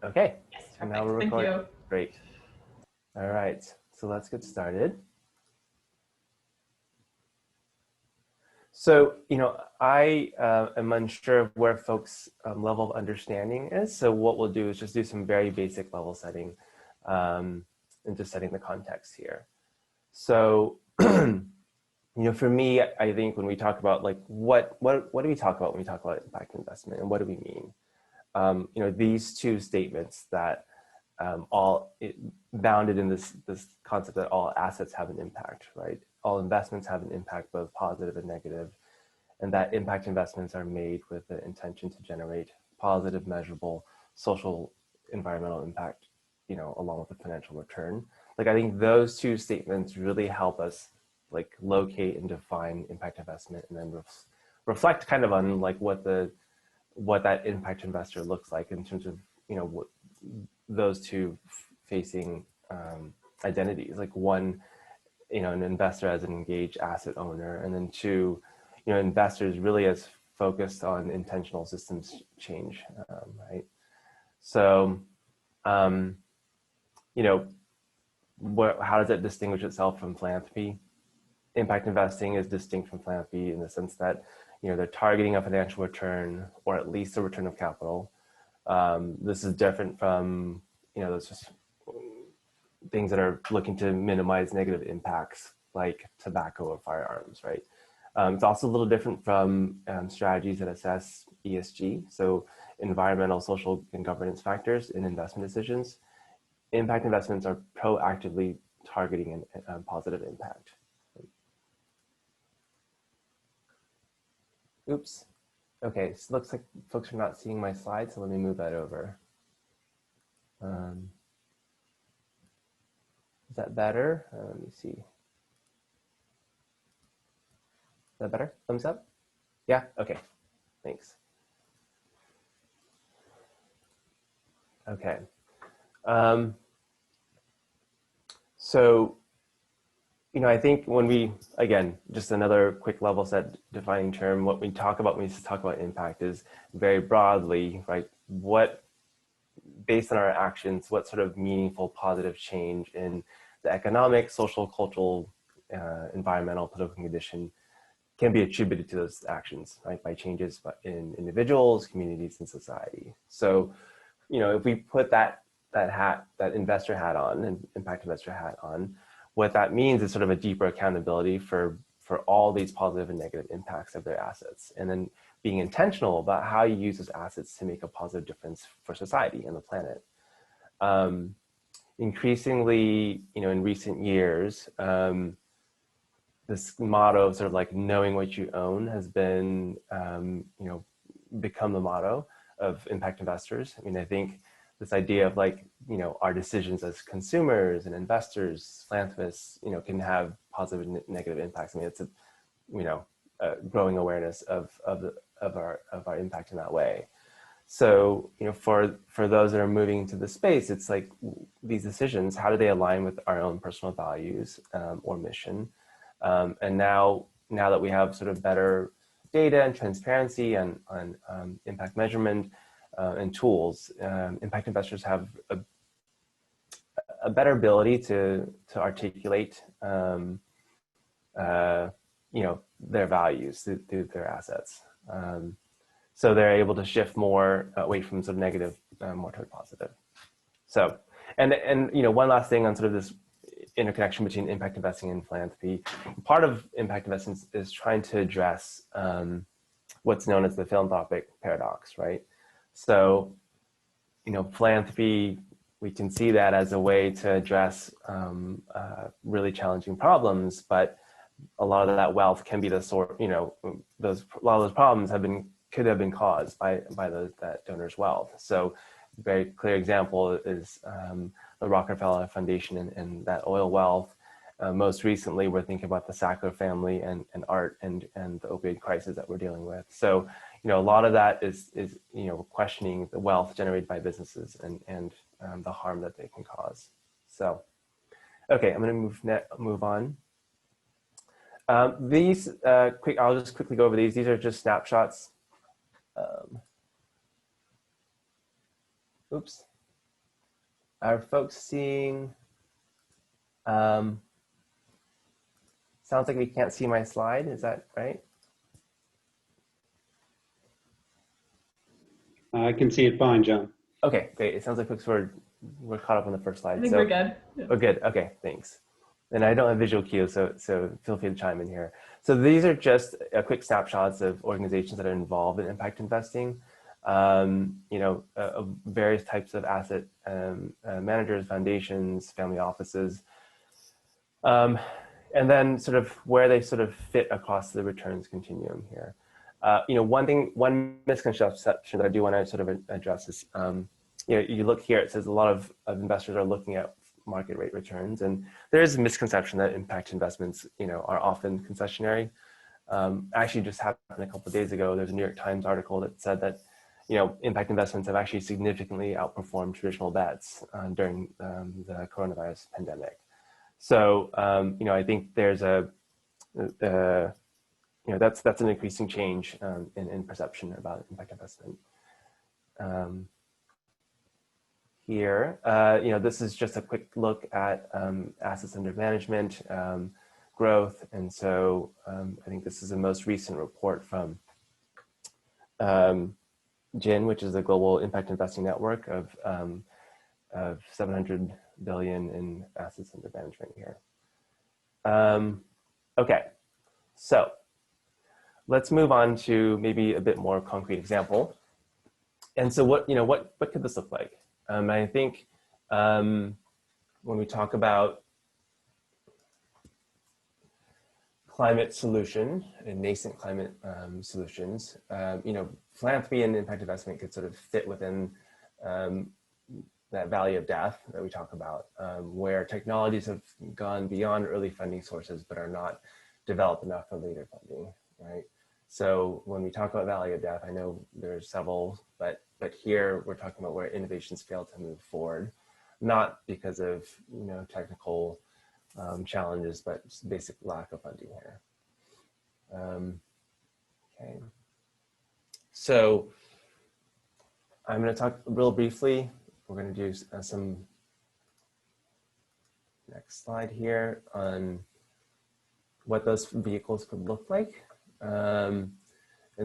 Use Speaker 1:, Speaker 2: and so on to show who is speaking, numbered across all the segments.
Speaker 1: Okay,
Speaker 2: Yes,
Speaker 1: so now we're
Speaker 2: perfect. Thank
Speaker 1: recording.
Speaker 2: you.
Speaker 1: Great. All right, so let's get started. So, I am unsure of where folks' level of understanding is. So what we'll do is just do some very basic level setting and just setting the context here. So, for me, I think when we talk about like, what do we talk about when we talk about impact investment and what do we mean? These two statements that bounded in this concept that all assets have an impact, right? All investments have an impact, both positive and negative, and that impact investments are made with the intention to generate positive, measurable social, environmental impact, along with the financial return. Like I think those two statements really help us like locate and define impact investment, and then reflect kind of on like what that impact investor looks like in terms of what those two facing identities. Like one, an investor as an engaged asset owner, and then two, investors really as focused on intentional systems change, right? So, how does it distinguish itself from philanthropy? Impact investing is distinct from philanthropy in the sense that, they're targeting a financial return or at least a return of capital. This is different from, those just things that are looking to minimize negative impacts like tobacco or firearms, right? It's also a little different from strategies that assess ESG, so environmental, social, and governance factors in investment decisions. Impact investments are proactively targeting a positive impact. Oops. Okay, so it looks like folks are not seeing my slides, so let me move that over. Is that better? Let me see. Is that better? Thumbs up? Yeah? Okay, thanks. Okay. So, I think when we, again, just another quick level set defining term, what we talk about when we talk about impact is very broadly, right? Based on our actions, what sort of meaningful positive change in the economic, social, cultural, environmental, political condition can be attributed to those actions, right? By changes in individuals, communities, and society. So, if we put that investor hat on, and impact investor hat on, what that means is sort of a deeper accountability for all these positive and negative impacts of their assets, and then being intentional about how you use those assets to make a positive difference for society and the planet. Increasingly, in recent years, this motto of sort of like knowing what you own has been, become the motto of impact investors. I mean, I think this idea of like, our decisions as consumers and investors, philanthropists, can have positive and negative impacts. I mean, it's a growing awareness of our impact in that way. So, for those that are moving into the space, it's like these decisions, how do they align with our own personal values or mission? And now that we have sort of better data and transparency and impact measurement and tools, impact investors have a better ability to articulate, their values through their assets. So they're able to shift more away from sort of negative, more toward positive. So, and one last thing on sort of this interconnection between impact investing and philanthropy. Part of impact investing is trying to address what's known as the philanthropic paradox, right? So, philanthropy, we can see that as a way to address really challenging problems, but a lot of that wealth can be the sort, a lot of those problems could have been caused by that donor's wealth. So, a very clear example is the Rockefeller Foundation and that oil wealth. Most recently, we're thinking about the Sackler family and art and the opioid crisis that we're dealing with. So, a lot of that is questioning the wealth generated by businesses and the harm that they can cause. So, okay, I'm going to move on. These I'll just quickly go over these. These are just snapshots. Oops. Are folks seeing, sounds like we can't see my slide, is that right?
Speaker 2: I can see it fine, John.
Speaker 1: Okay, great. It sounds like folks were caught up on the first slide.
Speaker 3: I think we're good. Yeah.
Speaker 1: Oh, good. Okay, thanks. And I don't have visual cues, so feel free to chime in here. So these are just quick snapshots of organizations that are involved in impact investing. Various types of asset managers, foundations, family offices, and then sort of where they sort of fit across the returns continuum here. One misconception that I do want to sort of address is, you look here, it says a lot of investors are looking at market rate returns, and there is a misconception that impact investments, are often concessionary. Actually, just happened a couple of days ago. There's a New York Times article that said that, impact investments have actually significantly outperformed traditional bets during the coronavirus pandemic. So, I think there's that's an increasing change in perception about impact investment. Here, this is just a quick look at assets under management growth. And so I think this is the most recent report from GIN, which is the Global Impact Investing Network of 700 billion in assets under management here. Okay, so let's move on to maybe a bit more concrete example. And so what could this look like? I think when we talk about climate solution and nascent climate solutions, philanthropy and impact investment could sort of fit within that valley of death that we talk about, where technologies have gone beyond early funding sources but are not developed enough for later funding, right? So when we talk about valley of death, I know there's several, but here we're talking about where innovations fail to move forward, not because of technical challenges, but just basic lack of funding here. Okay, so I'm going to talk real briefly. We're going to do some next slide here on what those vehicles could look like. And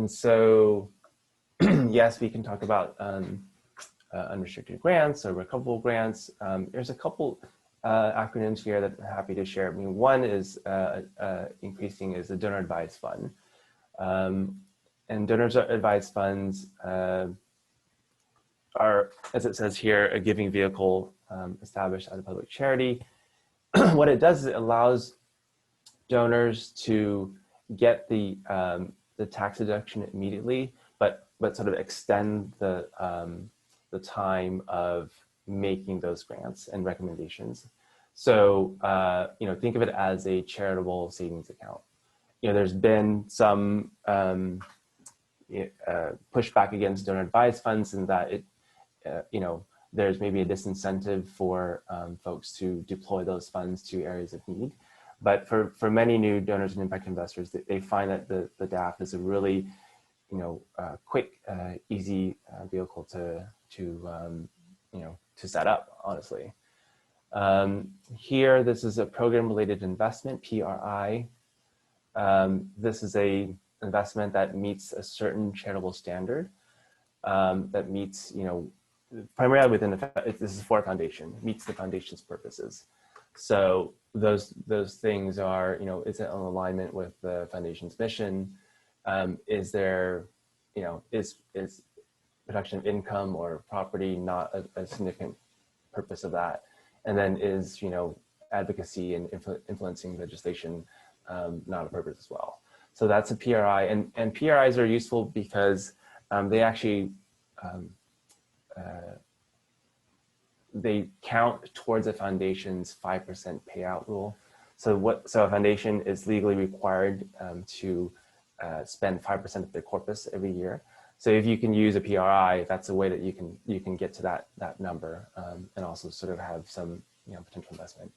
Speaker 1: so, yes, we can talk about unrestricted grants or recoverable grants. There's a couple acronyms here that I'm happy to share. I mean, one is increasing is the donor advised fund. And donor advised funds are, as it says here, a giving vehicle established as a public charity. What it does is it allows donors to get the tax deduction immediately, but sort of extend the time of making those grants and recommendations. So think of it as a charitable savings account. There's been some pushback against donor advised funds in that it there's maybe a disincentive for folks to deploy those funds to areas of need. But for many new donors and impact investors, they find that the DAF is a really, quick, easy vehicle to set up, honestly. Here, this is a program-related investment, PRI. This is a investment that meets a certain charitable standard that meets, primarily within this is for a foundation, meets the foundation's purposes. So those things are, is it in alignment with the foundation's mission? Is there, is production of income or property not a significant purpose of that? And then is, advocacy and influencing legislation not a purpose as well? So that's a PRI, and PRIs are useful because they actually they count towards a foundation's 5% payout rule. So a foundation is legally required to spend 5% of their corpus every year. So if you can use a PRI, that's a way that you can get to that number and also sort of have some potential investment.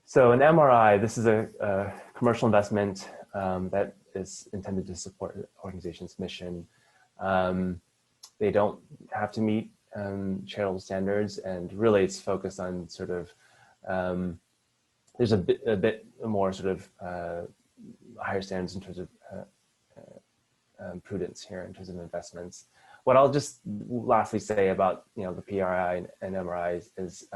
Speaker 1: So an MRI, this is a commercial investment that is intended to support an organization's mission. They don't have to meet charitable standards, and really it's focused on sort of there's a bit more sort of higher standards in terms of prudence here in terms of investments. What I'll just lastly say about the PRI and MRI is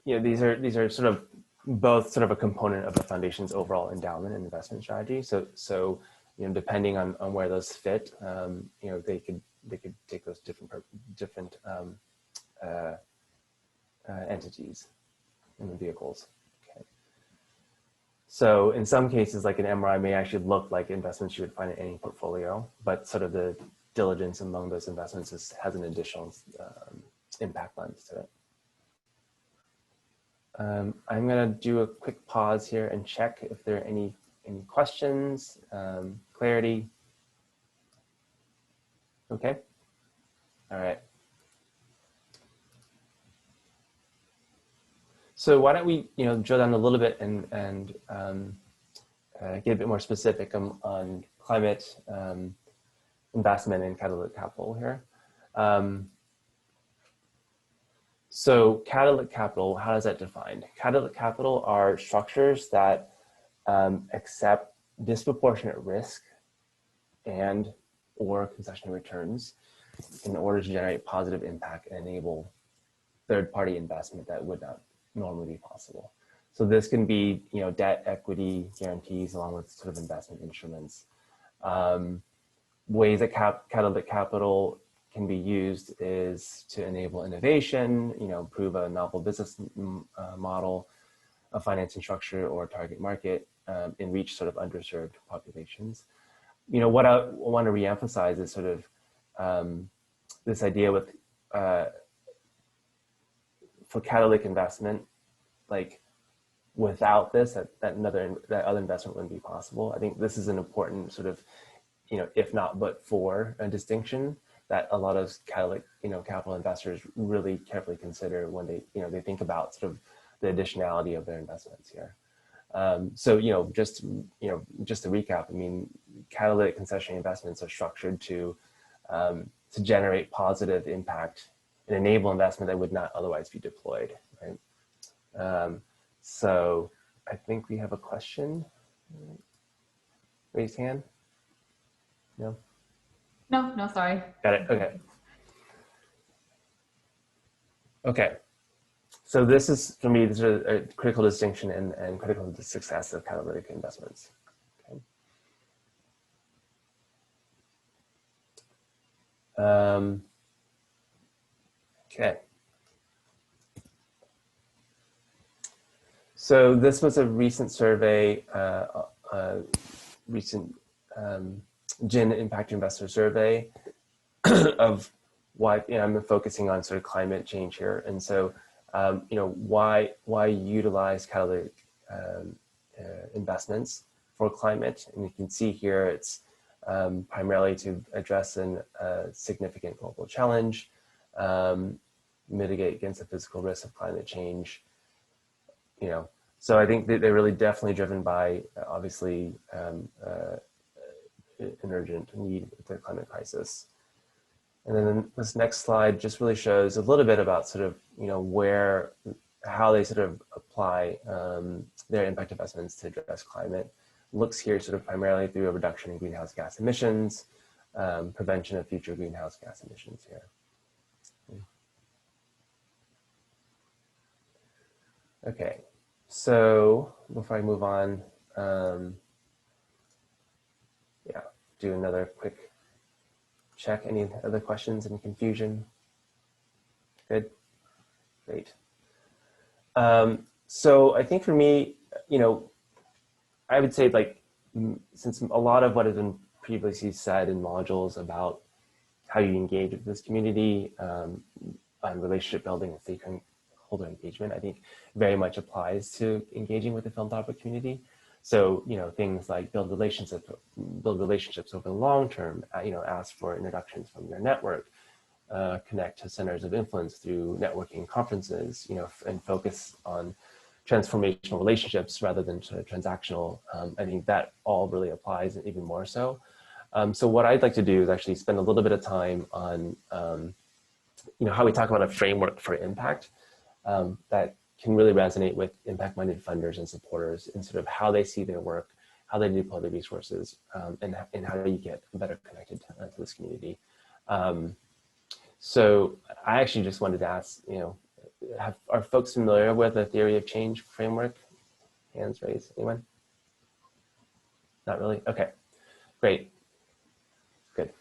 Speaker 1: these are sort of both sort of a component of the foundation's overall endowment and investment strategy. So depending on where those fit, they could take those different entities and vehicles. Okay. So in some cases, like an MRI may actually look like investments you would find in any portfolio, but sort of the diligence among those investments has an additional impact lens to it. I'm going to do a quick pause here and check if there are any questions, clarity. Okay. All right. So why don't we, drill down a little bit and get a bit more specific on climate investment and catalytic capital here. So catalytic capital, how is that defined? Catalytic capital are structures that accept disproportionate risk and or concessional returns in order to generate positive impact and enable third-party investment that would not normally be possible. So this can be, debt, equity, guarantees, along with sort of investment instruments. Ways that catalytic capital can be used is to enable innovation, improve a novel business model, a financing structure or target market, and reach sort of underserved populations. What I want to reemphasize is sort of this idea with for catalytic investment, like without this, that other investment wouldn't be possible. I think this is an important sort of, if not but for a distinction that a lot of catalytic, capital investors really carefully consider when they, they think about sort of the additionality of their investments here. So, just to recap, I mean, catalytic concessionary investments are structured to generate positive impact and enable investment that would not otherwise be deployed, right? So I think we have a question. Raise hand. No?
Speaker 3: No, sorry.
Speaker 1: Got it, okay. Okay, so this is, for me, this is a critical distinction and critical to the success of catalytic investments. Okay. Okay. So this was a recent survey, recent GIN Impact Investor survey of why, I'm focusing on sort of climate change here. And so, why utilize catalytic investments for climate? And you can see here, it's primarily to address a significant global challenge, mitigate against the physical risks of climate change, So I think that they're really definitely driven by, obviously, an urgent need with the climate crisis. And then this next slide just really shows a little bit about sort of, how they sort of apply their impact investments to address climate. Looks here sort of primarily through a reduction in greenhouse gas emissions, prevention of future greenhouse gas emissions here. Okay, so before I move on, do another quick check. Any other questions, any confusion? Good, great. So I think for me, I would say, like, since a lot of what has been previously said in modules about how you engage with this community on relationship building and stakeholder engagement, I think very much applies to engaging with the philanthropic community. So, things like build relationships over the long term, ask for introductions from your network, connect to centers of influence through networking conferences, and focus on transformational relationships rather than sort of transactional. I think that all really applies, and even more so. So what I'd like to do is actually spend a little bit of time on how we talk about a framework for impact that can really resonate with impact-minded funders and supporters in sort of how they see their work, how they deploy the resources, and how do you get better connected to this community. So I actually just wanted to ask, are folks familiar with the theory of change framework? Hands raised, anyone? Not really? Okay, great, good.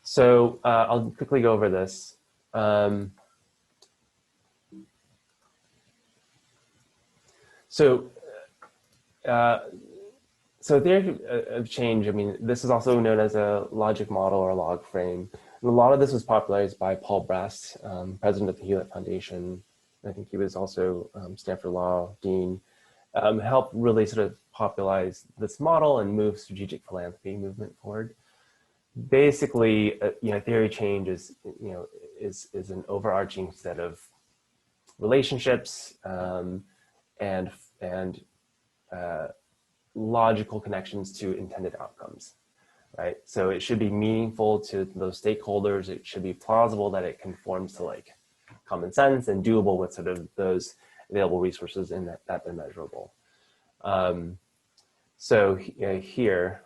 Speaker 1: So I'll quickly go over this. So theory of change, I mean, this is also known as a logic model or log frame. And a lot of this was popularized by Paul Brest, president of the Hewlett Foundation. I think he was also Stanford Law Dean. Helped really sort of popularize this model and move strategic philanthropy movement forward. Basically, theory of change is an overarching set of relationships and logical connections to intended outcomes, right? So it should be meaningful to those stakeholders. It should be plausible that it conforms to like common sense and doable with sort of those available resources and that they're measurable. So here,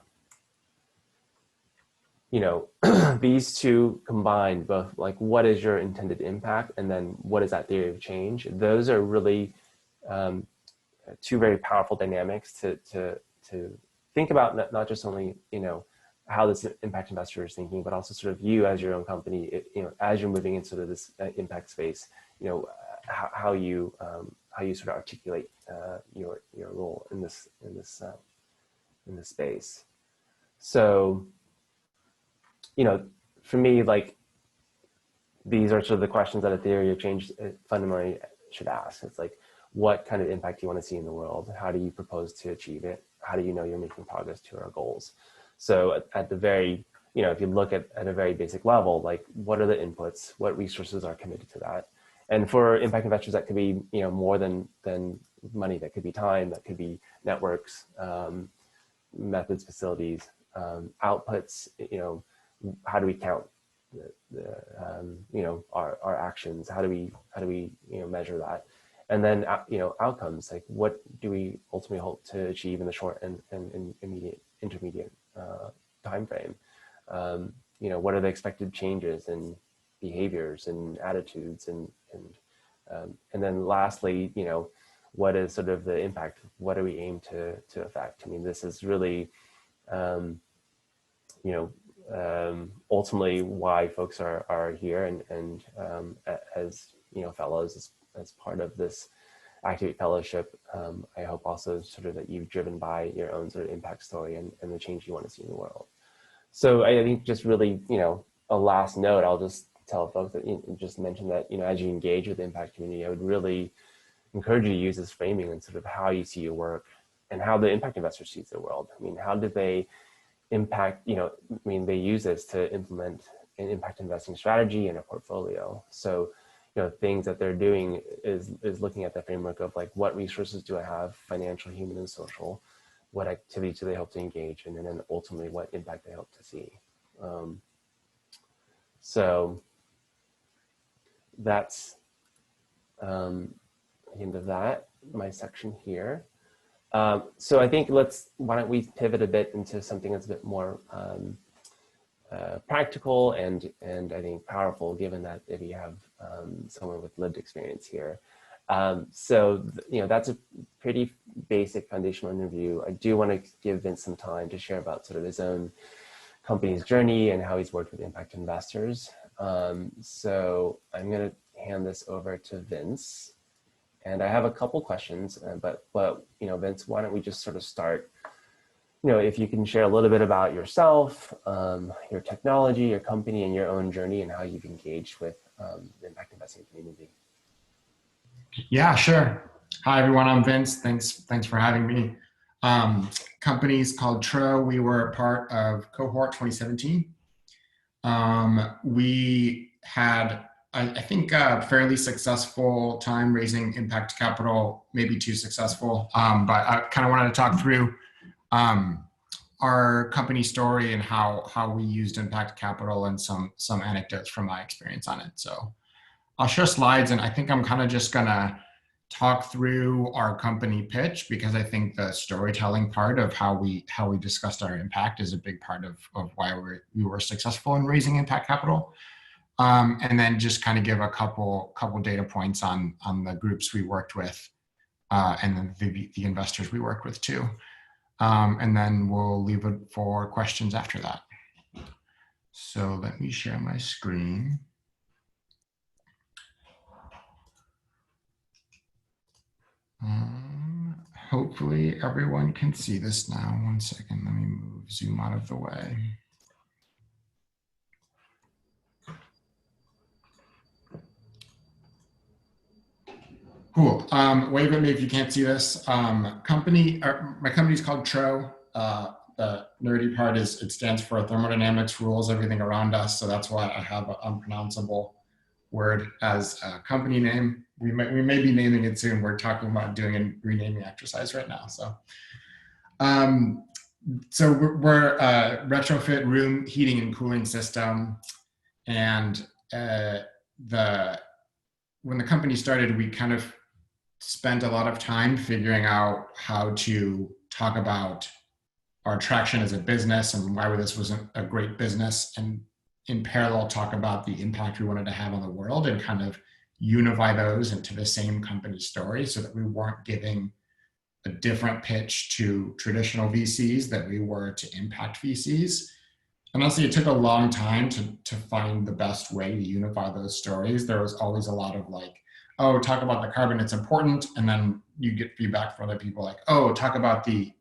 Speaker 1: these two combined, both like what is your intended impact and then what is that theory of change? Those are really two very powerful dynamics to think about, not just only, how this impact investor is thinking, but also sort of you as your own company, as you're moving into sort of this impact space, how you sort of articulate your role in this space. So, for me, like, these are sort of the questions that a theory of change fundamentally should ask. It's like, what kind of impact do you want to see in the world? How do you propose to achieve it? How do you know you're making progress to our goals? So at the very, if you look at a very basic level, like, what are the inputs? What resources are committed to that? And for impact investors, that could be, more than money. That could be time, that could be networks, methods, facilities, outputs. How do we count our actions? How do we measure that? And then outcomes, like, what do we ultimately hope to achieve in the short and intermediate time frame? What are the expected changes in behaviors and attitudes, and then lastly, what is sort of the impact? What do we aim to affect? I mean, this is really ultimately why folks are here, and as fellows, as part of this Activate Fellowship, I hope also sort of that you've driven by your own sort of impact story and the change you want to see in the world. So I think just really, a last note, I'll just tell folks that, just mention that, as you engage with the impact community, I would really encourage you to use this framing and sort of how you see your work and how the impact investor sees the world. I mean, how do they impact, they use this to implement an impact investing strategy and a portfolio. So, things that they're doing is looking at the framework of like, what resources do I have, financial, human, and social? What activities do they hope to engage in? And then ultimately, what impact they hope to see. So that's the end of that, my section here. So I think why don't we pivot a bit into something that's a bit more practical and I think powerful, given that we have someone with lived experience here. So that's a pretty basic foundational interview. I do want to give Vince some time to share about sort of his own company's journey and how he's worked with impact investors. So I'm going to hand this over to Vince. And I have a couple questions, but Vince, why don't we just sort of start, if you can share a little bit about yourself, your technology, your company, and your own journey, and how you've engaged with the impact investing community.
Speaker 4: Yeah, sure. Hi, everyone. I'm Vince. Thanks for having me. Company's called Tro. We were a part of Cohort 2017. We had, I think, a fairly successful time raising impact capital, maybe too successful. But I kind of wanted to talk through our company story and how we used impact capital and some anecdotes from my experience on it. So I'll share slides, and I think I'm kind of just gonna talk through our company pitch, because I think the storytelling part of how we discussed our impact is a big part of why we were successful in raising impact capital. And then just kind of give a couple data points on the groups we worked with, and then the investors we worked with too. And then we'll leave it for questions after that. So let me share my screen. Hopefully everyone can see this now. One second, let me zoom out of the way. Cool. Wave at me if you can't see this. My company is called TRO. The nerdy part is it stands for Thermodynamics Rules Everything Around Us. So that's why I have an unpronounceable word as a company name. We may be naming it soon. We're talking about doing a renaming exercise right now. So, we're a retrofit room heating and cooling system, and when the company started, we kind of spent a lot of time figuring out how to talk about our traction as a business and why this wasn't a great business, and in parallel talk about the impact we wanted to have on the world, and kind of unify those into the same company story, so that we weren't giving a different pitch to traditional VCs that we were to impact VCs. And honestly, it took a long time to find the best way to unify those stories. There was always a lot of like, oh, talk about the carbon, it's important. And then you get feedback from other people like, oh, talk about the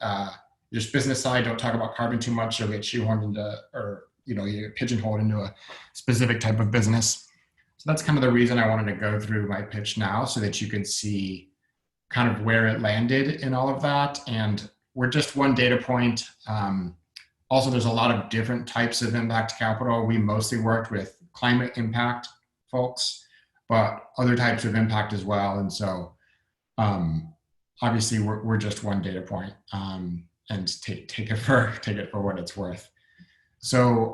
Speaker 4: just business side, don't talk about carbon too much, you'll get shoehorned into, or you get pigeonholed into a specific type of business. So that's kind of the reason I wanted to go through my pitch now, so that you could see kind of where it landed in all of that. And we're just one data point. Also, there's a lot of different types of impact capital. We mostly worked with climate impact folks, but other types of impact as well. And so obviously we're just one data point, and take it for what it's worth. So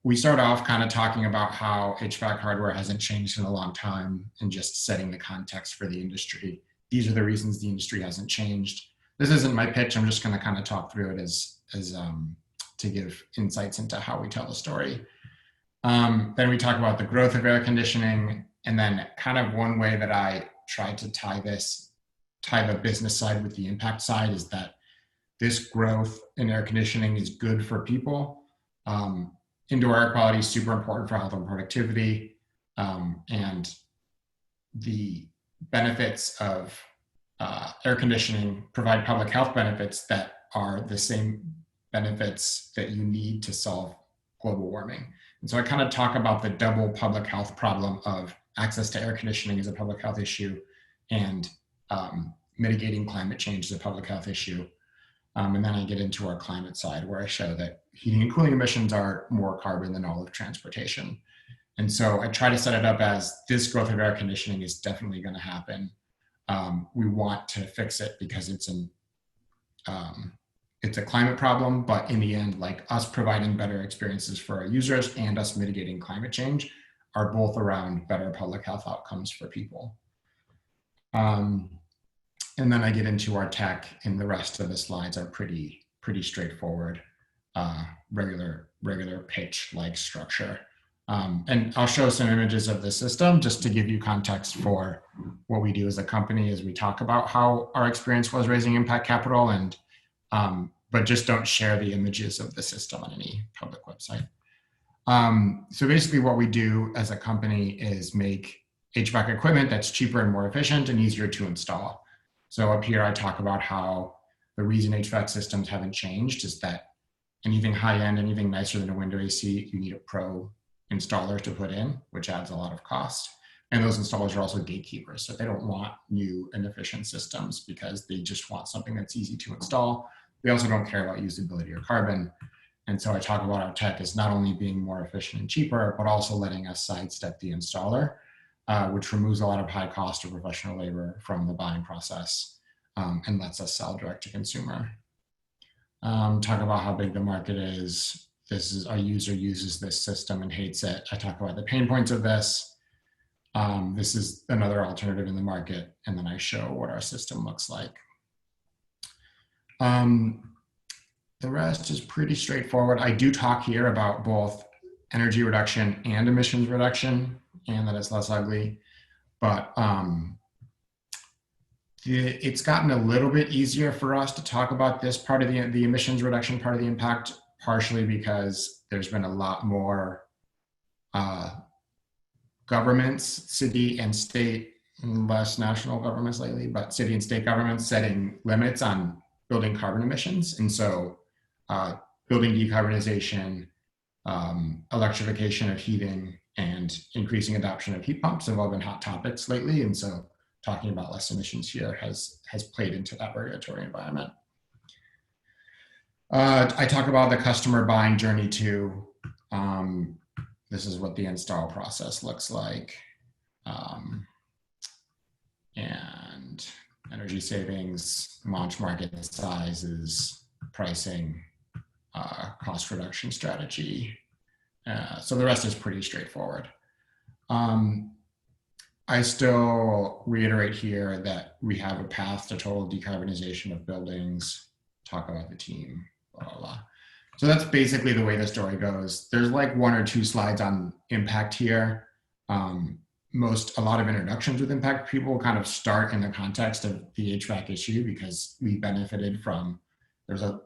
Speaker 4: we start off kind of talking about how HVAC hardware hasn't changed in a long time, and just setting the context for the industry. These are the reasons the industry hasn't changed. This isn't my pitch. I'm just going to kind of talk through it as to give insights into how we tell the story. Then we talk about the growth of air conditioning, and then kind of one way that I try to tie the business side with the impact side is that this growth in air conditioning is good for people. Indoor air quality is super important for health and productivity, and the benefits of air conditioning provide public health benefits that are the same benefits that you need to solve global warming. And so I kind of talk about the double public health problem of access to air conditioning as a public health issue, and mitigating climate change as a public health issue. And then I get into our climate side, where I show that heating and cooling emissions are more carbon than all of transportation. And so I try to set it up as this growth of air conditioning is definitely going to happen. We want to fix it because it's a climate problem, but in the end, like us providing better experiences for our users and us mitigating climate change are both around better public health outcomes for people. And then I get into our tech, and the rest of the slides are pretty straightforward, regular pitch-like structure. And I'll show some images of the system just to give you context for what we do as a company as we talk about how our experience was raising impact capital, and but just don't share the images of the system on any public website. So basically what we do as a company is make HVAC equipment that's cheaper and more efficient and easier to install. So up here, I talk about how the reason HVAC systems haven't changed is that anything high-end, anything nicer than a window AC, you need a pro installer to put in, which adds a lot of cost. And those installers are also gatekeepers. So they don't want new and efficient systems because they just want something that's easy to install. They also don't care about usability or carbon. And so I talk about our tech as not only being more efficient and cheaper, but also letting us sidestep the installer, which removes a lot of high cost of professional labor from the buying process, and lets us sell direct to consumer. talk about how big the market is. This is our user uses this system and hates it. I talk about the pain points of this. This is another alternative in the market. And then I show what our system looks like. The rest is pretty straightforward. I do talk here about both energy reduction and emissions reduction, and that it's less ugly. But it's gotten a little bit easier for us to talk about this part of the emissions reduction part of the impact, partially because there's been a lot more governments, city and state, less national governments lately, but city and state governments setting limits on building carbon emissions. And so building decarbonization, electrification of heating, and increasing adoption of heat pumps have all been hot topics lately. And so talking about less emissions here has played into that regulatory environment. I talk about the customer buying journey too. This is what the install process looks like. And energy savings, launch market sizes, pricing, cost reduction strategy. So the rest is pretty straightforward. I still reiterate here that we have a path to total decarbonization of buildings, talk about the team, blah, blah, blah. So that's basically the way the story goes. There's like 1 or 2 slides on impact here. A lot of introductions with impact people kind of start in the context of the HVAC issue because we benefited from, there's a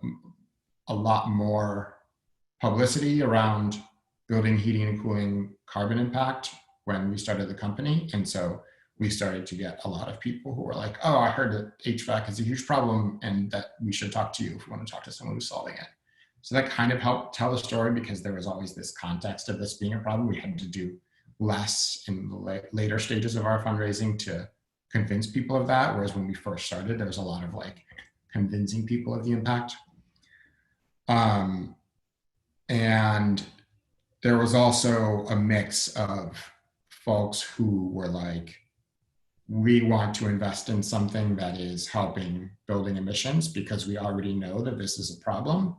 Speaker 4: lot more publicity around building, heating, and cooling carbon impact when we started the company. And so we started to get a lot of people who were like, oh, I heard that HVAC is a huge problem and that we should talk to you if we want to talk to someone who's solving it. So that kind of helped tell the story because there was always this context of this being a problem. We had to do less in the later stages of our fundraising to convince people of that. Whereas when we first started, there was a lot of like convincing people of the impact. And there was also a mix of folks who were like, we want to invest in something that is helping building emissions because we already know that this is a problem.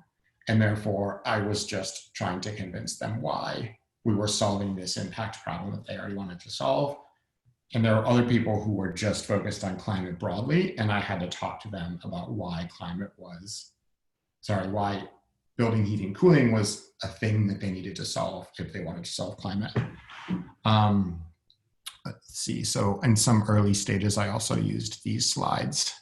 Speaker 4: And therefore, I was just trying to convince them why we were solving this impact problem that they already wanted to solve. And there were other people who were just focused on climate broadly. And I had to talk to them about why why building, heating, and cooling was a thing that they needed to solve if they wanted to solve climate. Let's see, so in some early stages, I also used these slides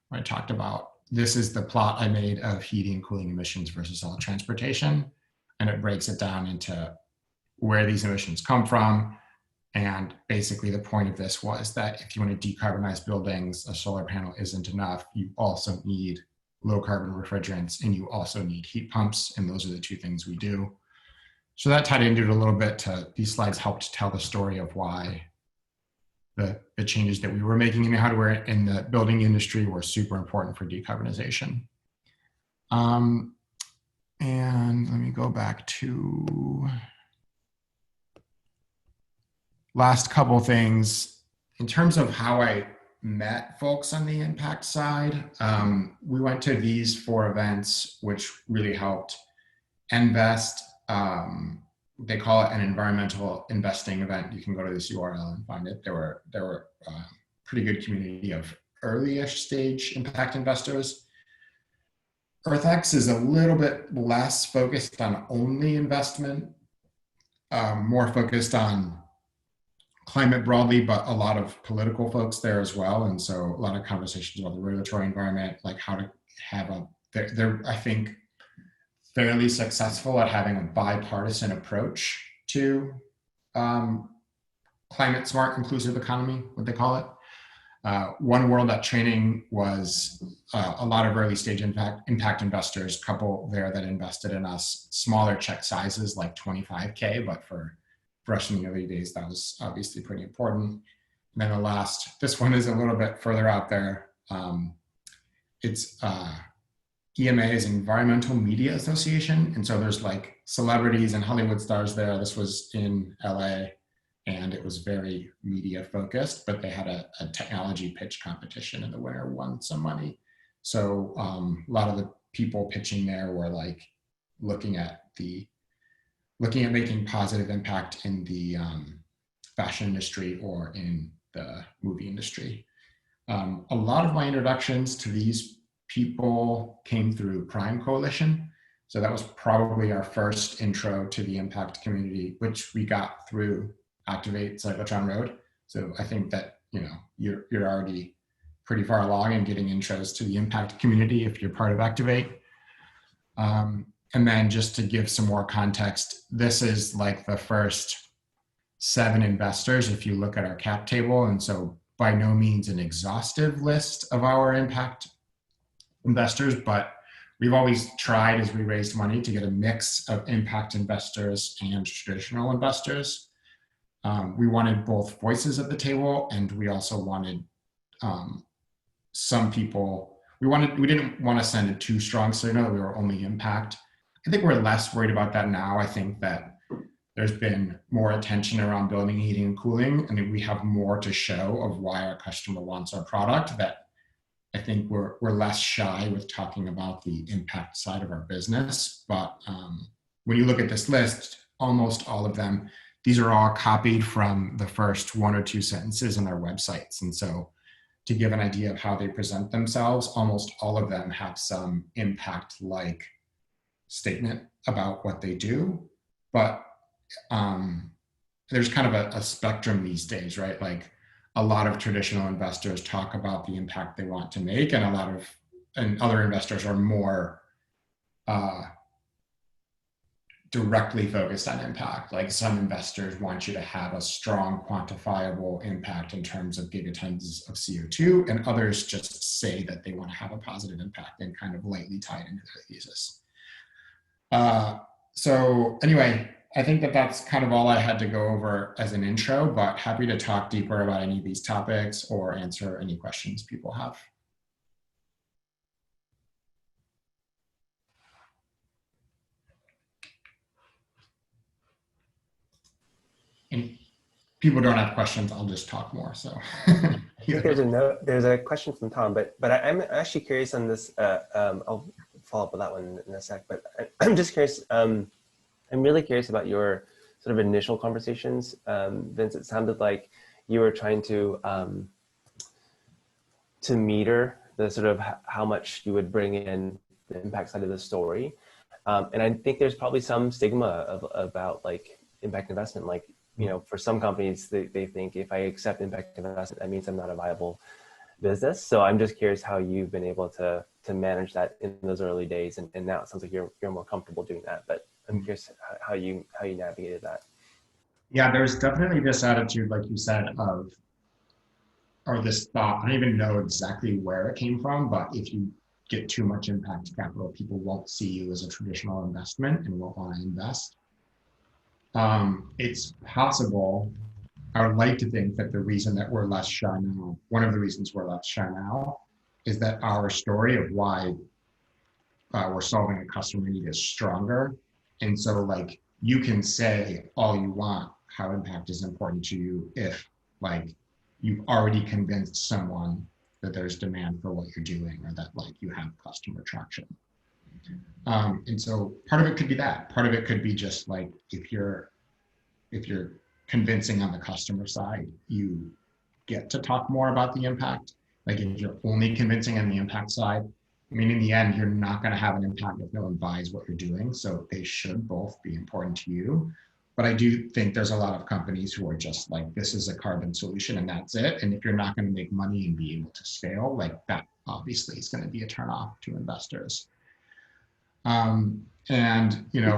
Speaker 4: where I talked about, this is the plot I made of heating, cooling emissions versus all transportation. And it breaks it down into where these emissions come from. And basically the point of this was that if you want to decarbonize buildings, a solar panel isn't enough. You also need low carbon refrigerants and you also need heat pumps. And those are the 2 things we do. So that tied into it a little bit. These slides helped tell the story of why the changes that we were making in the hardware in the building industry were super important for decarbonization. And let me go back to last couple things. In terms of how I met folks on the impact side, we went to these 4 events, which really helped. Invest, they call it an environmental investing event. You can go to this URL and find it. There were pretty good community of early-ish stage impact investors. EarthX is a little bit less focused on only investment, more focused on climate broadly, but a lot of political folks there as well. And so a lot of conversations about the regulatory environment, like how to have they're I think, fairly successful at having a bipartisan approach to climate smart inclusive economy, what they call it. One World at Training was a lot of early stage impact investors, couple there that invested in us, smaller check sizes like 25K, but for us in the early days, that was obviously pretty important. And then this one is a little bit further out there. It's EMA is Environmental Media Association. And so there's like celebrities and Hollywood stars there. This was in LA and it was very media focused, but they had a technology pitch competition and the winner won some money. So a lot of the people pitching there were like looking at making positive impact in the fashion industry or in the movie industry. A lot of my introductions to these people came through Prime Coalition. So that was probably our first intro to the impact community, which we got through Activate Cyclotron Road. So I think that, you know, you're already pretty far along in getting intros to the impact community if you're part of Activate. And then just to give some more context, this is like the first 7 investors if you look at our cap table. And so by no means an exhaustive list of our impact investors, but we've always tried as we raised money to get a mix of impact investors and traditional investors. We wanted both voices at the table, and we also wanted some people, we didn't want to send a too strong signal that we were only impact. I think we're less worried about that now. I think that there's been more attention around building, heating, and cooling, and we have more to show of why our customer wants our product, that I think we're less shy with talking about the impact side of our business. But when you look at this list, almost all of them, these are all copied from the first 1 or 2 sentences on their websites. And so to give an idea of how they present themselves, almost all of them have some impact-like statement about what they do. But there's kind of a spectrum these days, right? Like a lot of traditional investors talk about the impact they want to make, and other investors are more directly focused on impact. Like some investors want you to have a strong quantifiable impact in terms of gigatons of CO2, and others just say that they want to have a positive impact and kind of lightly tie it into their thesis. So anyway, I think that that's kind of all I had to go over as an intro, but happy to talk deeper about any of these topics or answer any questions people have. And people don't have questions, I'll just talk more. So
Speaker 1: I think there's a question from Tom, but I'm actually curious on this. I'll follow up with that one in a sec, but I'm just curious. I'm really curious about your sort of initial conversations. Vince, it sounded like you were trying to meter the sort of how much you would bring in the impact side of the story. And I think there's probably some stigma about like impact investment. Like, you know, for some companies, they think if I accept impact investment, that means I'm not a viable business. So I'm just curious how you've been able to manage that in those early days. And now it sounds like you're more comfortable doing that, but I'm curious how you navigated that.
Speaker 4: Yeah, there's definitely this attitude, like you said, or this thought, I don't even know exactly where it came from, but if you get too much impact capital, people won't see you as a traditional investment and won't want to invest. It's possible, I would like to think that the reason that we're less shy now, one of the reasons we're less shy now, is that our story of why we're solving a customer need is stronger. And so like, you can say all you want how impact is important to you if like you've already convinced someone that there's demand for what you're doing, or that like you have customer traction. And so part of it could be that. Part of it could be just like if you're convincing on the customer side, you get to talk more about the impact. Like if you're only convincing on the impact side, I mean, in the end, you're not going to have an impact if no one buys what you're doing. So they should both be important to you. But I do think there's a lot of companies who are just like, this is a carbon solution and that's it. And if you're not going to make money and be able to scale, like that obviously is going to be a turnoff to investors. And, you know,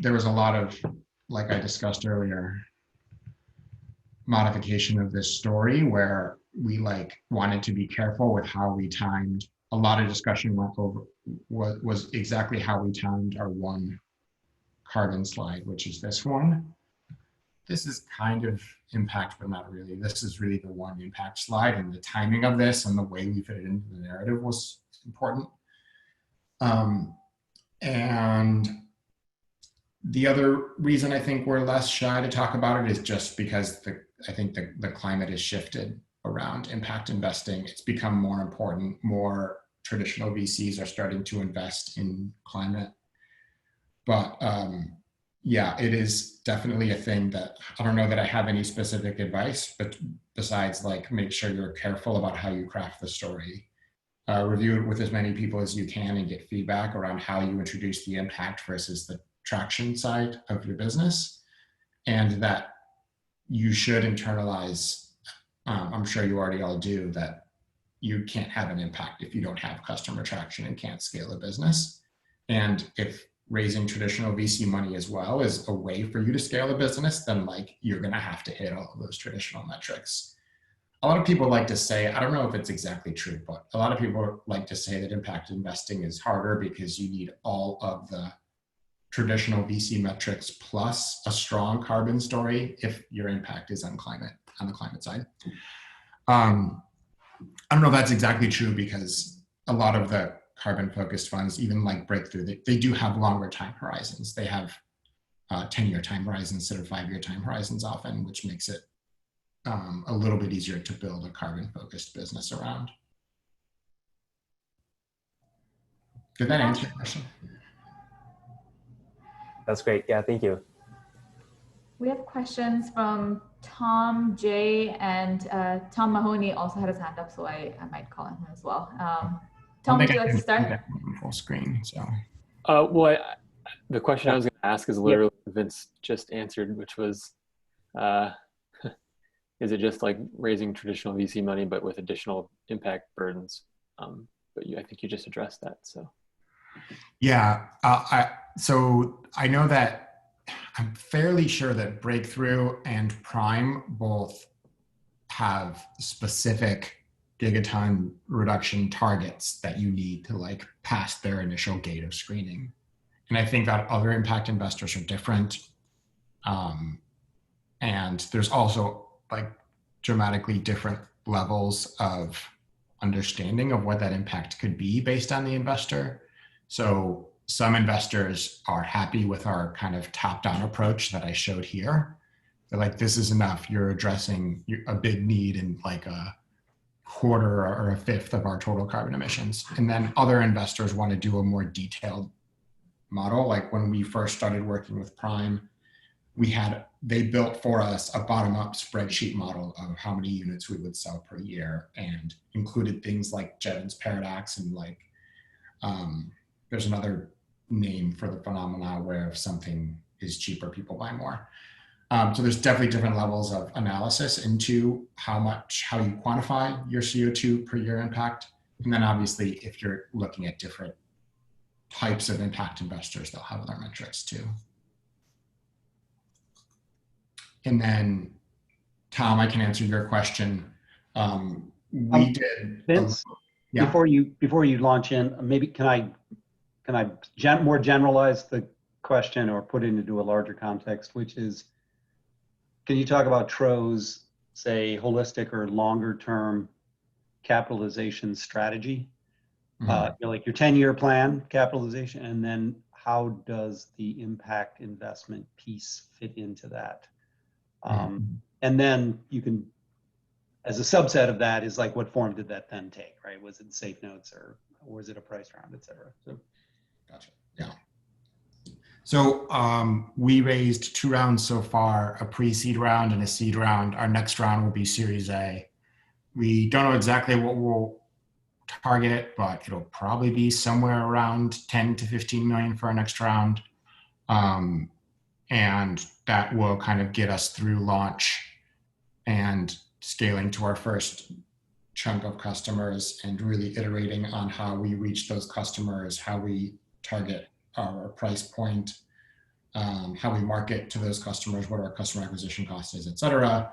Speaker 4: there was a lot of, like I discussed earlier, modification of this story where we like wanted to be careful with how we timed. A lot of discussion was exactly how we timed our one carbon slide, which is this one. This is kind of impact, but not really. This is really the one impact slide, and the timing of this and the way we fit it into the narrative was important. And the other reason I think we're less shy to talk about it is just because I think the climate has shifted around impact investing. It's become more important, more traditional VCs are starting to invest in climate. But yeah, it is definitely a thing that I don't know that I have any specific advice, but besides like make sure you're careful about how you craft the story. Review it with as many people as you can and get feedback around how you introduce the impact versus the traction side of your business. And that you should internalize, I'm sure you already all do, that you can't have an impact if you don't have customer traction and can't scale a business. And if raising traditional VC money as well is a way for you to scale a business, then like you're gonna have to hit all of those traditional metrics. A lot of people like to say, I don't know if it's exactly true, but a lot of people like to say that impact investing is harder because you need all of the traditional VC metrics plus a strong carbon story if your impact is on the climate side. I don't know if that's exactly true because a lot of the carbon focused funds, even like Breakthrough, they do have longer time horizons. They have 10-year time horizons instead of 5-year time horizons often, which makes it a little bit easier to build a carbon focused business around. Did that answer your question?
Speaker 1: That's great. Yeah, thank you.
Speaker 3: We have questions from Tom J, and Tom Mahoney also had his hand up, so I might call on him as well. Tom, would you like to start?
Speaker 4: Full screen, so.
Speaker 5: Well, the question I was going to ask is literally Vince just answered, which was, is it just like raising traditional VC money, but with additional impact burdens? But I think you just addressed that, so.
Speaker 4: Yeah, so I know that I'm fairly sure that Breakthrough and Prime both have specific gigaton reduction targets that you need to like pass their initial gate of screening. And I think that other impact investors are different. And there's also like dramatically different levels of understanding of what that impact could be based on the investor. So some investors are happy with our kind of top-down approach that I showed here. They're like, this is enough. You're addressing a big need in like a quarter or a fifth of our total carbon emissions. And then other investors want to do a more detailed model. Like when we first started working with Prime, they built for us a bottom-up spreadsheet model of how many units we would sell per year and included things like Jevons paradox and like, there's another name for the phenomena where if something is cheaper, people buy more. So there's definitely different levels of analysis into how you quantify your CO2 per year impact. And then obviously, if you're looking at different types of impact investors, they'll have other metrics too. And then, Tom, I can answer your question. We did.
Speaker 2: Vince,
Speaker 4: yeah.
Speaker 2: before you launch in, maybe can I more generalize the question or put it into a larger context, which is, can you talk about TRO's, say, holistic or longer term capitalization strategy? Mm-hmm. Like your 10-year plan capitalization, and then how does the impact investment piece fit into that? And then you can, as a subset of that, is like, what form did that then take, right? Was it safe notes or was it a price round, et cetera? So.
Speaker 4: Gotcha. Yeah. So we raised 2 rounds so far, a pre-seed round and a seed round. Our next round will be Series A. We don't know exactly what we'll target, but it'll probably be somewhere around 10 to 15 million for our next round. And that will kind of get us through launch and scaling to our first chunk of customers and really iterating on how we reach those customers, how we target our price point, how we market to those customers, what our customer acquisition cost is, et cetera,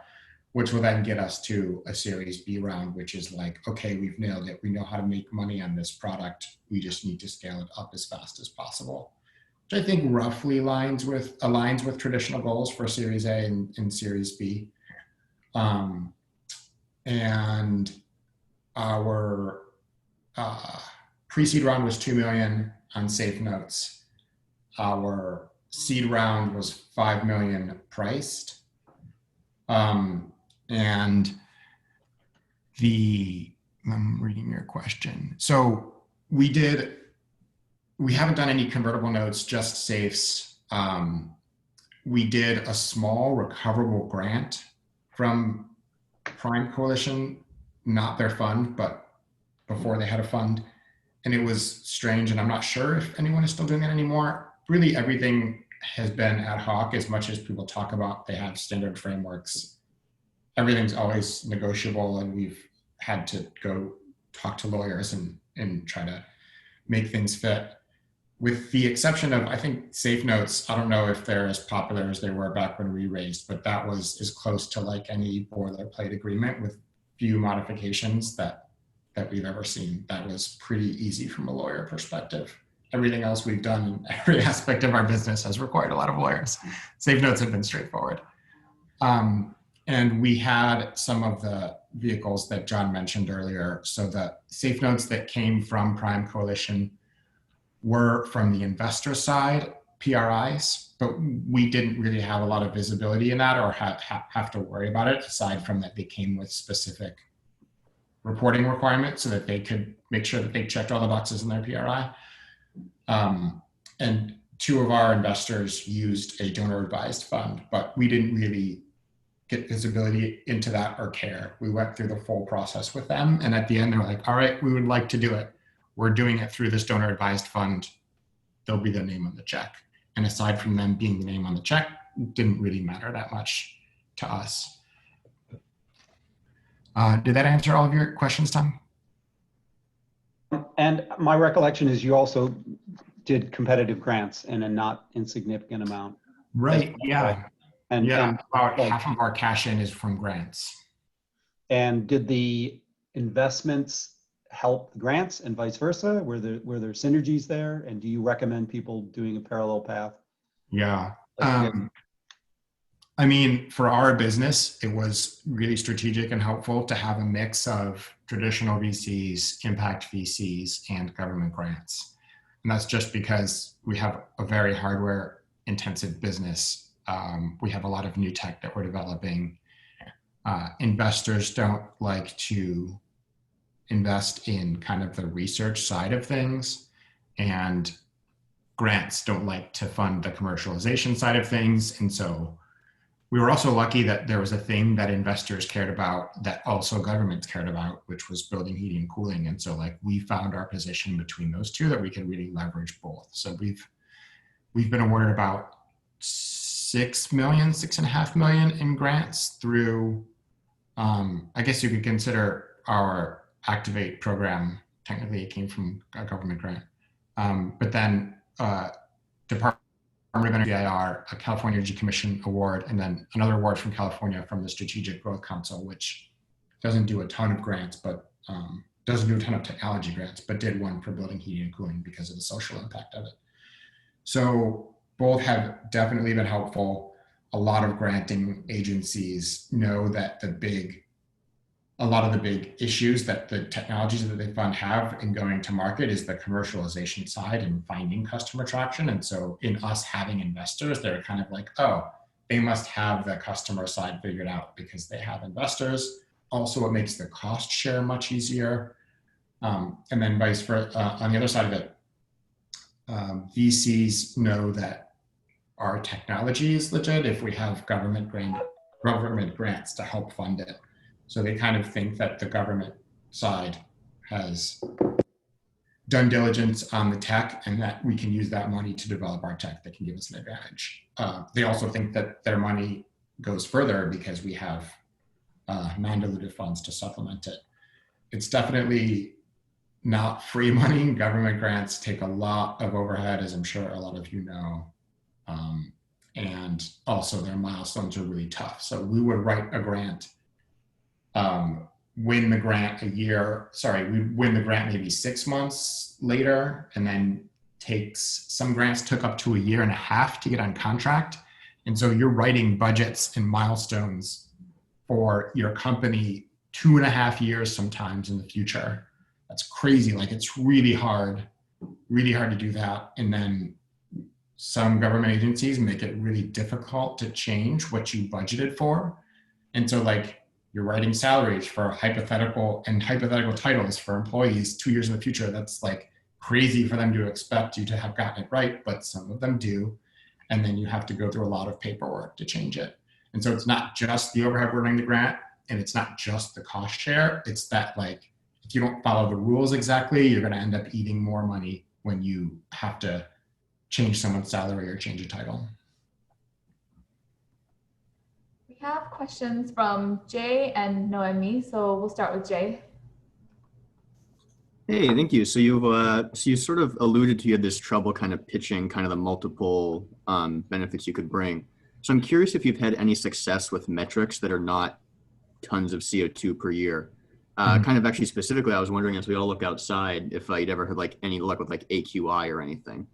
Speaker 4: which will then get us to a Series B round, which is like, okay, we've nailed it. We know how to make money on this product. We just need to scale it up as fast as possible, which I think roughly aligns with traditional goals for Series A and Series B. And our pre-seed round was 2 million on safe notes. Our seed round was 5 million priced. And I'm reading your question. So we haven't done any convertible notes, just safes. We did a small recoverable grant from Prime Coalition, not their fund, but before they had a fund. And it was strange, and I'm not sure if anyone is still doing it anymore. Really, everything has been ad hoc. As much as people talk about they have standard frameworks, everything's always negotiable, and we've had to go talk to lawyers and try to make things fit. With the exception of, I think, Safe Notes, I don't know if they're as popular as they were back when we raised, but that was as close to like any boilerplate agreement with few modifications that we've ever seen. That was pretty easy from a lawyer perspective. Everything else we've done in every aspect of our business has required a lot of lawyers. Safe Notes have been straightforward. And we had some of the vehicles that John mentioned earlier. So the Safe Notes that came from Prime Coalition were from the investor side, PRIs, but we didn't really have a lot of visibility in that or have to worry about it, aside from that they came with specific reporting requirements so that they could make sure that they checked all the boxes in their PRI. And two of our investors used a donor advised fund, but we didn't really get visibility into that or care. We went through the full process with them. And at the end, they were like, all right, we would like to do it. We're doing it through this donor advised fund. They'll be the name on the check. And aside from them being the name on the check, it didn't really matter that much to us. Did that answer all of your questions, Tom?
Speaker 2: And my recollection is you also did competitive grants in a not insignificant amount.
Speaker 4: Right, yeah.
Speaker 2: And
Speaker 4: about half of our cash in is from grants.
Speaker 2: And did the investments help the grants and vice versa? Were there synergies there? And do you recommend people doing a parallel path?
Speaker 4: Yeah. I mean, for our business, it was really strategic and helpful to have a mix of traditional VCs, impact VCs, and government grants. And that's just because we have a very hardware intensive business. We have a lot of new tech that we're developing. Investors don't like to invest in kind of the research side of things, and grants don't like to fund the commercialization side of things. And so we were also lucky that there was a thing that investors cared about that also governments cared about, which was building heating and cooling. And so like we found our position between those two that we could really leverage both. So we've been awarded about 6.5 million in grants through, I guess you could consider our Activate program. Technically it came from a government grant. But then Department of Energy, a California Energy Commission award, and then another award from California from the Strategic Growth Council, which doesn't do a ton of grants, but doesn't do a ton of technology grants, but did one for building heating and cooling because of the social impact of it. So both have definitely been helpful. A lot of granting agencies know that a lot of the big issues that the technologies that they fund have in going to market is the commercialization side and finding customer traction. And so in us having investors, they're kind of like, oh, they must have the customer side figured out because they have investors. Also, it makes the cost share much easier. And then vice versa, on the other side of it, VCs know that our technology is legit if we have government grants to help fund it. So they kind of think that the government side has done diligence on the tech and that we can use that money to develop our tech that can give us an advantage. They also think that their money goes further because we have non-dilutive funds to supplement it. It's definitely not free money. Government grants take a lot of overhead, as I'm sure a lot of you know. And also their milestones are really tough. So we would write a grant, win the grant we win the grant maybe 6 months later, and then some grants took up to 1.5 years to get on contract. And so you're writing budgets and milestones for your company 2.5 years sometimes in the future. That's crazy. Like it's really hard to do that. And then some government agencies make it really difficult to change what you budgeted for. And so like you're writing salaries for hypothetical titles for employees 2 years in the future. That's like crazy for them to expect you to have gotten it right, but some of them do. And then you have to go through a lot of paperwork to change it. And so it's not just the overhead running the grant, and it's not just the cost share. It's that, like, if you don't follow the rules exactly, you're going to end up eating more money when you have to change someone's salary or change a title.
Speaker 3: We have questions from Jay and Noemi, so we'll start with Jay.
Speaker 6: Hey, thank you. So you sort of alluded to, you had this trouble kind of pitching kind of the multiple benefits you could bring. So I'm curious if you've had any success with metrics that are not tons of CO2 per year. Kind of actually specifically, I was wondering, as we all look outside, if you'd ever had like any luck with like AQI or anything.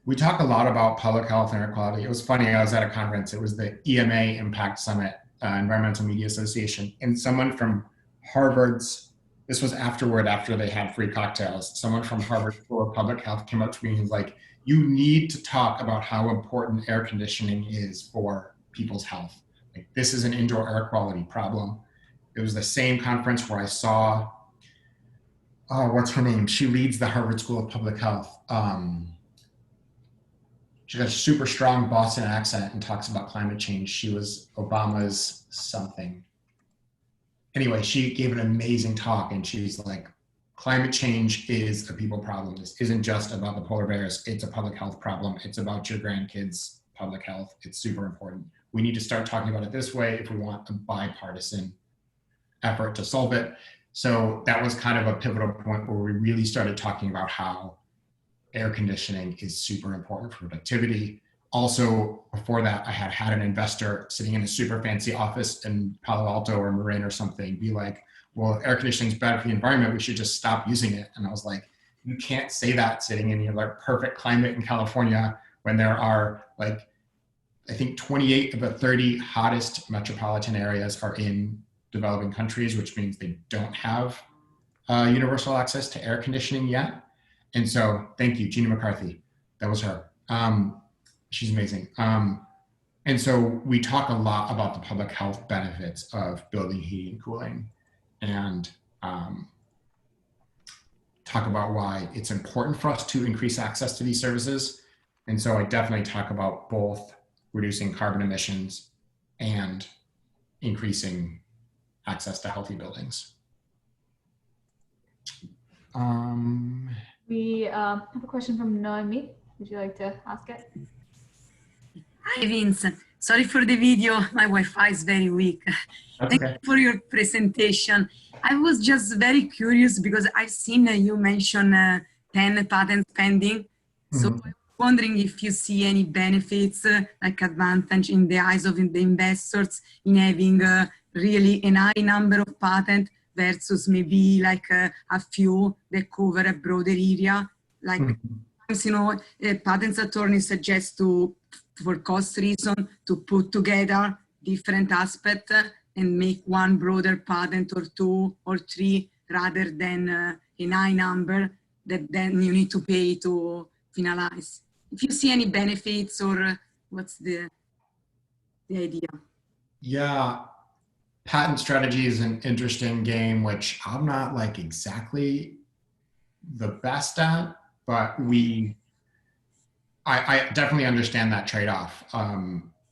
Speaker 4: We talk a lot about public health and air quality. It was funny, I was at a conference. It was the EMA Impact Summit, Environmental Media Association, and someone from Harvard's, this was after they had free cocktails, someone from Harvard School of Public Health came up to me and was like, you need to talk about how important air conditioning is for people's health. Like, this is an indoor air quality problem. It was the same conference where I saw, what's her name? She leads the Harvard School of Public Health. She got a super strong Boston accent and talks about climate change. She was Obama's something. Anyway, she gave an amazing talk, and she's like, climate change is a people problem. This isn't just about the polar bears. It's a public health problem. It's about your grandkids' public health. It's super important. We need to start talking about it this way if we want a bipartisan effort to solve it. So that was kind of a pivotal point where we really started talking about how air conditioning is super important for productivity. Also, before that, I had an investor sitting in a super fancy office in Palo Alto or Marin or something be like, well, if air conditioning is bad for the environment, we should just stop using it. And I was like, you can't say that sitting in your like perfect climate in California when there are like, I think 28 of the 30 hottest metropolitan areas are in developing countries, which means they don't have universal access to air conditioning yet. And so thank you, Gina McCarthy. That was her. She's amazing. And so we talk a lot about the public health benefits of building heating and cooling, and talk about why it's important for us to increase access to these services. And so I definitely talk about both reducing carbon emissions and increasing access to healthy buildings.
Speaker 3: We have a question from Noemi. Would you like to ask it?
Speaker 7: Hi, Vince. Sorry for the video. My Wi-Fi is very weak. Thank you for your presentation. I was just very curious because I've seen you mention 10 patents pending. So I was wondering if you see any benefits, like advantage in the eyes of the investors in having really a high number of patents versus maybe like a few that cover a broader area. Like, you know, patents attorneys suggest for cost reason to put together different aspects and make one broader patent or two or three rather than a high number that then you need to pay to finalize. If you see any benefits or what's the idea? Yeah.
Speaker 4: Patent strategy is an interesting game, which I'm not like exactly the best at, but I definitely understand that trade-off.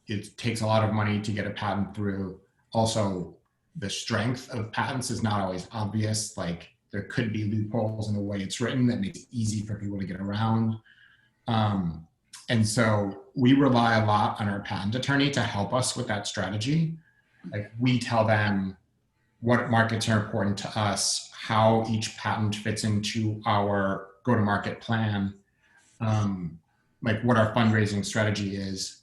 Speaker 4: It takes a lot of money to get a patent through. Also, the strength of patents is not always obvious. Like, there could be loopholes in the way it's written that makes it easy for people to get around. And so we rely a lot on our patent attorney to help us with that strategy. Like, we tell them what markets are important to us, how each patent fits into our go-to-market plan, like what our fundraising strategy is.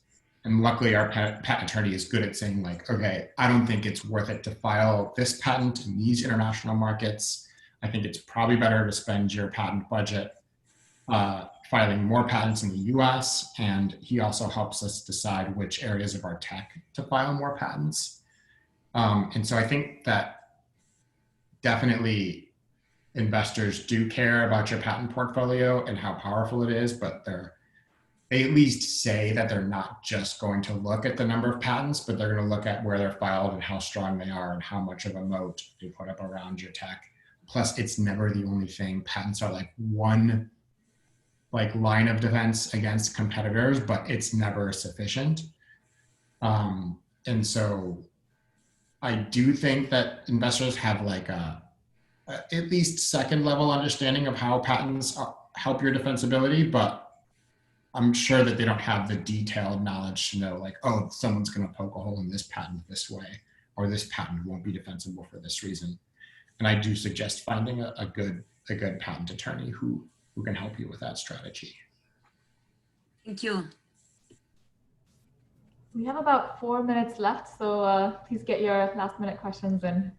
Speaker 4: And luckily our patent attorney is good at saying like, okay, I don't think it's worth it to file this patent in these international markets. I think it's probably better to spend your patent budget filing more patents in the US. And he also helps us decide which areas of our tech to file more patents. And so I think that definitely investors do care about your patent portfolio and how powerful it is, but they at least say that they're not just going to look at the number of patents, but they're going to look at where they're filed and how strong they are and how much of a moat they put up around your tech. Plus, it's never the only thing. Patents are like one line of defense against competitors, but it's never sufficient. And so I do think that investors have like a at least second level understanding of how patents help your defensibility, but I'm sure that they don't have the detailed knowledge to know like, oh, someone's going to poke a hole in this patent this way, or this patent won't be defensible for this reason. And I do suggest finding a good patent attorney who can help you with that strategy.
Speaker 7: Thank you.
Speaker 3: We have about 4 minutes left, so please get your last minute questions in.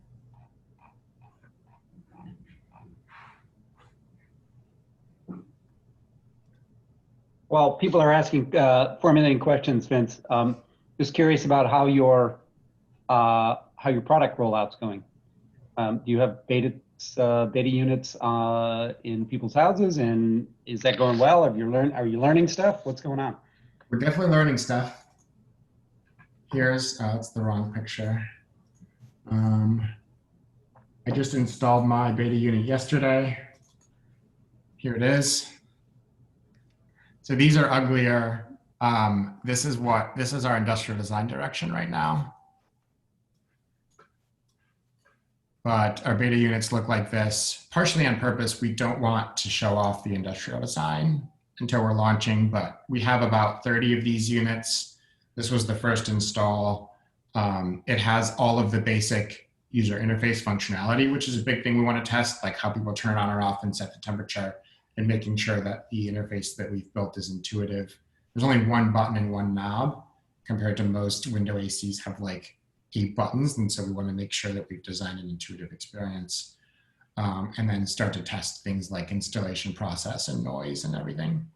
Speaker 2: Well, people are asking formulating questions, Vince. Just curious about how your product rollout's going. Do you have beta units in people's houses, and is that going well? Are you learning stuff? What's going on?
Speaker 4: We're definitely learning stuff. Here's it's the wrong picture. I just installed my beta unit yesterday. Here it is. So these are uglier. This is our industrial design direction right now. But our beta units look like this, partially on purpose. We don't want to show off the industrial design until we're launching, but we have about 30 of these units. This was the first install. It has all of the basic user interface functionality, which is a big thing we want to test, like how people turn on or off and set the temperature, and making sure that the interface that we've built is intuitive. There's only one button and one knob, compared to most window ACs have like 8 buttons. And so we want to make sure that we've designed an intuitive experience, and then start to test things like installation process and noise and everything.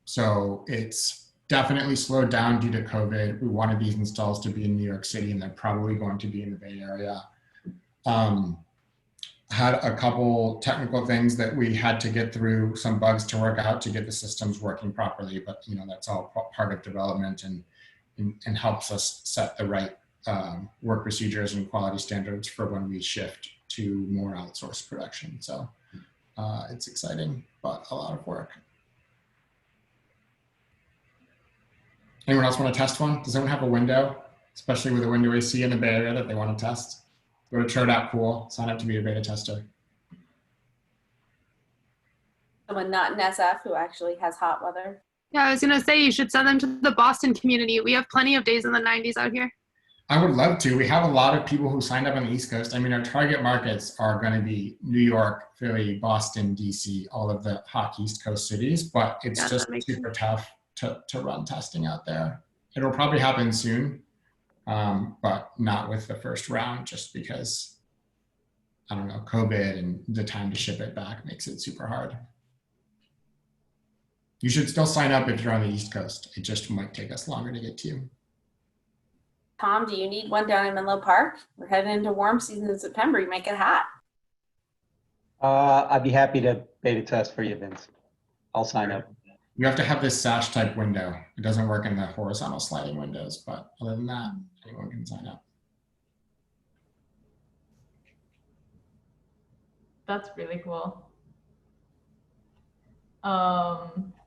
Speaker 4: So it's definitely slowed down due to COVID. We wanted these installs to be in New York City, and they're probably going to be in the Bay Area. Had a couple technical things that we had to get through, some bugs to work out to get the systems working properly, but that's all part of development and helps us set the right work procedures and quality standards for when we shift to more outsourced production. So it's exciting, but a lot of work. Anyone else want to test one? Does anyone have a window, especially with a window AC in the Bay Area, that they want to test? Go to Tro.cool, sign up to be a beta tester.
Speaker 8: Someone not in SF who actually has hot weather.
Speaker 9: Yeah, I was going to say you should send them to the Boston community. We have plenty of days in the 90s out here.
Speaker 4: I would love to. We have a lot of people who signed up on the East Coast. I mean, our target markets are going to be New York, Philly, Boston, DC, all of the hot East Coast cities, but it's just super tough to run testing out there. It'll probably happen soon, but not with the first round, just because, I don't know, COVID and the time to ship it back makes it super hard. You should still sign up if you're on the East Coast. It just might take us longer to get to you.
Speaker 8: Tom, do you need one down in Menlo Park? We're heading into warm season in September. You might get hot.
Speaker 2: I'd be happy to beta test for you, Vince. I'll sign up.
Speaker 4: You have to have this sash type window. It doesn't work in the horizontal sliding windows, but other than that, anyone can sign up.
Speaker 3: That's really cool.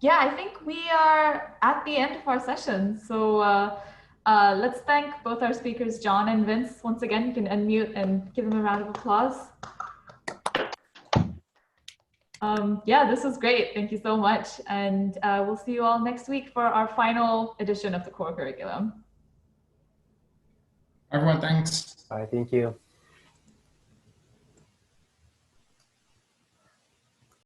Speaker 3: Yeah, I think we are at the end of our session. So let's thank both our speakers, John and Vince. Once again, you can unmute and give them a round of applause. Yeah, this was great. Thank you so much. And we'll see you all next week for our final edition of the core curriculum.
Speaker 4: Everyone, thanks.
Speaker 1: Bye, thank you.